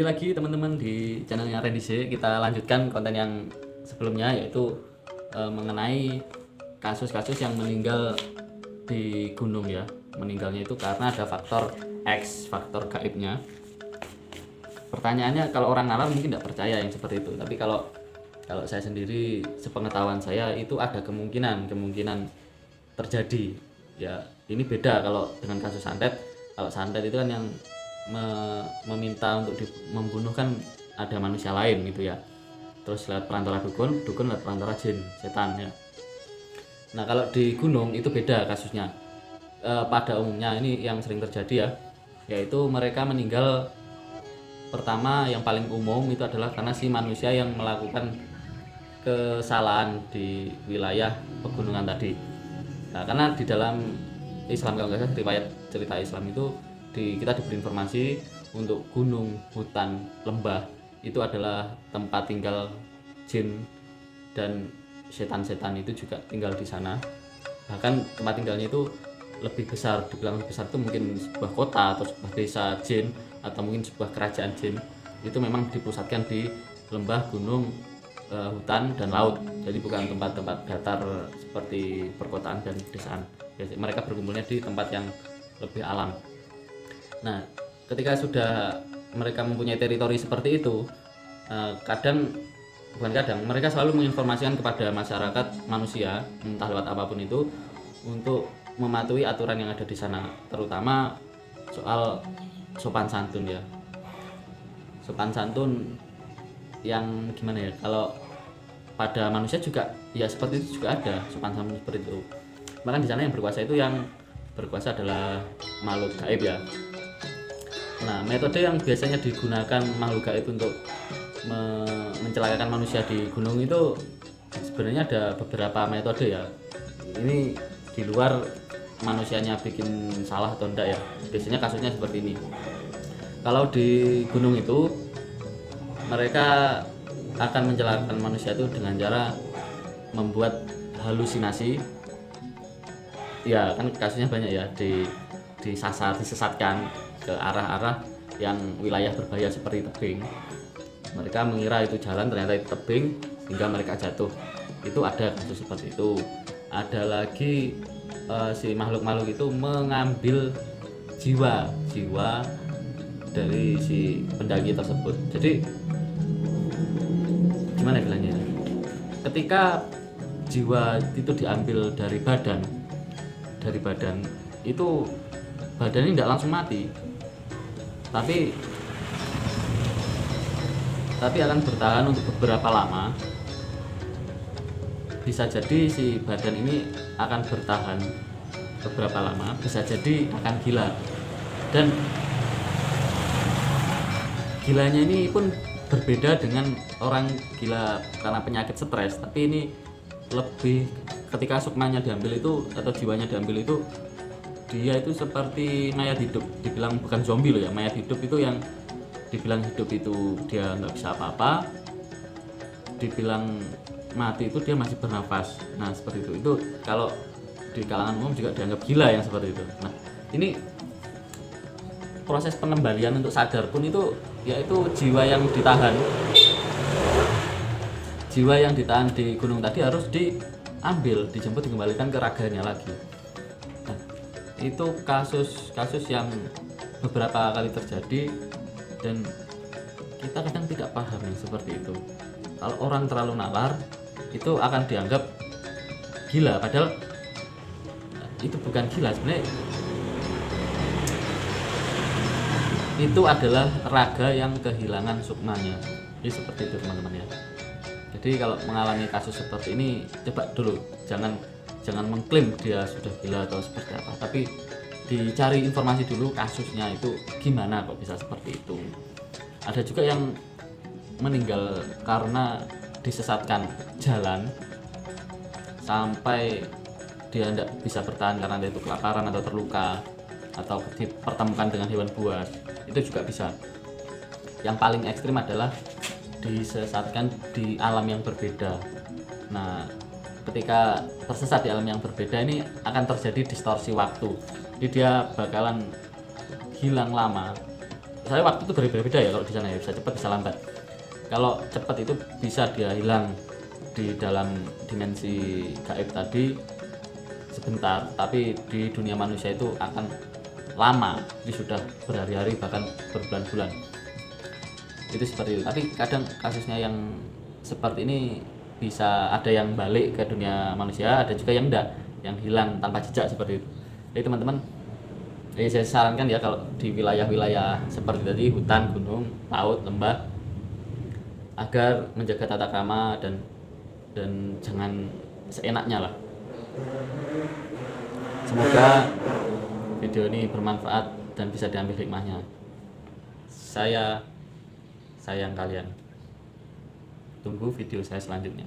Kembali lagi teman-teman di channelnya Randy C. Kita lanjutkan konten yang sebelumnya, yaitu mengenai kasus-kasus yang meninggal di gunung ya. Meninggalnya itu karena ada faktor X, faktor gaibnya. Pertanyaannya, kalau orang nalar mungkin tidak percaya yang seperti itu, tapi kalau saya sendiri, sepengetahuan saya itu ada kemungkinan terjadi ya. Ini beda kalau dengan kasus santet. Kalau santet itu kan yang meminta untuk membunuh kan ada manusia lain gitu ya, terus lewat perantara dukun lewat perantara jin, setan ya. Nah kalau di gunung itu beda kasusnya. Pada umumnya ini yang sering terjadi ya, yaitu mereka meninggal pertama yang paling umum itu adalah karena si manusia yang melakukan kesalahan di wilayah pegunungan tadi. Nah karena di dalam Islam, kalau nggak salah riwayat cerita Islam itu kita diberi informasi untuk gunung, hutan, lembah itu adalah tempat tinggal jin dan setan-setan itu juga tinggal di sana. Bahkan tempat tinggalnya itu lebih besar, dibilang lebih besar itu mungkin sebuah kota atau sebuah desa jin atau mungkin sebuah kerajaan jin. Itu memang dipusatkan di lembah, gunung, hutan dan laut. Jadi bukan tempat-tempat datar seperti perkotaan dan desaan. Mereka berkumpulnya di tempat yang lebih alam. Nah, ketika sudah mereka mempunyai teritori seperti itu, mereka selalu menginformasikan kepada masyarakat manusia, entah lewat apapun itu, untuk mematuhi aturan yang ada di sana, terutama soal sopan santun ya. Sopan santun yang gimana ya? Kalau pada manusia juga ya seperti itu juga ada sopan santun seperti itu. Bahkan di sana yang berkuasa adalah makhluk gaib ya. Nah, metode yang biasanya digunakan makhluk gaib untuk mencelakakan manusia di gunung itu sebenarnya ada beberapa metode ya. Ini di luar manusianya bikin salah atau enggak ya. Biasanya kasusnya seperti ini. Kalau di gunung itu mereka akan mencelakakan manusia itu dengan cara membuat halusinasi. Ya, kan kasusnya banyak ya, disesatkan ke arah-arah yang wilayah berbahaya seperti tebing. Mereka mengira itu jalan, ternyata itu tebing, sehingga mereka jatuh. Itu ada kasus seperti itu. Ada lagi si makhluk-makhluk itu mengambil jiwa dari si pendaki tersebut. Jadi gimana bilangnya? Ketika jiwa itu diambil dari badan itu, badan ini tidak langsung mati, tapi akan bertahan untuk beberapa lama. Bisa jadi si badan ini akan bertahan beberapa lama, bisa jadi akan gila. Dan gilanya ini pun berbeda dengan orang gila karena penyakit stres, tapi ini lebih ketika sukmanya diambil itu atau jiwanya diambil itu, dia itu seperti mayat hidup. Dibilang bukan zombie loh ya, mayat hidup itu yang dibilang hidup itu dia nggak bisa apa-apa, dibilang mati itu dia masih bernafas. Nah seperti itu kalau di kalangan umum juga dianggap gila yang seperti itu. Nah ini proses pengembalian untuk sadar pun itu yaitu jiwa yang ditahan di gunung tadi harus diambil, dijemput, dikembalikan ke raganya lagi. Nah, itu kasus yang beberapa kali terjadi dan kita kadang tidak paham yang seperti itu. Kalau orang terlalu nalar itu akan dianggap gila, padahal itu bukan gila sebenarnya. Itu adalah raga yang kehilangan sukmanya. Jadi seperti itu teman-teman ya. Jadi kalau mengalami kasus seperti ini, coba dulu jangan mengklaim dia sudah gila atau seperti apa, tapi dicari informasi dulu kasusnya itu gimana kok bisa seperti itu. Ada juga yang meninggal karena disesatkan jalan sampai dia tidak bisa bertahan karena dia itu kelaparan atau terluka atau dipertemukan dengan hewan buas, itu juga bisa. Yang paling ekstrim adalah disesatkan di alam yang berbeda. Nah ketika tersesat di alam yang berbeda ini akan terjadi distorsi waktu, jadi dia bakalan hilang lama saya waktu itu berbeda-beda ya kalau di sana ya, bisa cepat bisa lambat. Kalau cepat itu bisa dia hilang di dalam dimensi gaib tadi sebentar, tapi di dunia manusia itu akan lama, ini sudah berhari-hari bahkan berbulan-bulan. Itu seperti itu. Tapi kadang kasusnya yang seperti ini bisa ada yang balik ke dunia manusia, ada juga yang enggak, yang hilang tanpa jejak seperti itu. Jadi teman-teman, saya sarankan ya kalau di wilayah-wilayah seperti tadi, hutan, gunung, laut, lembah, agar menjaga tata krama dan jangan seenaknya lah. Semoga video ini bermanfaat dan bisa diambil hikmahnya. Saya sayang kalian. Tunggu video saya selanjutnya.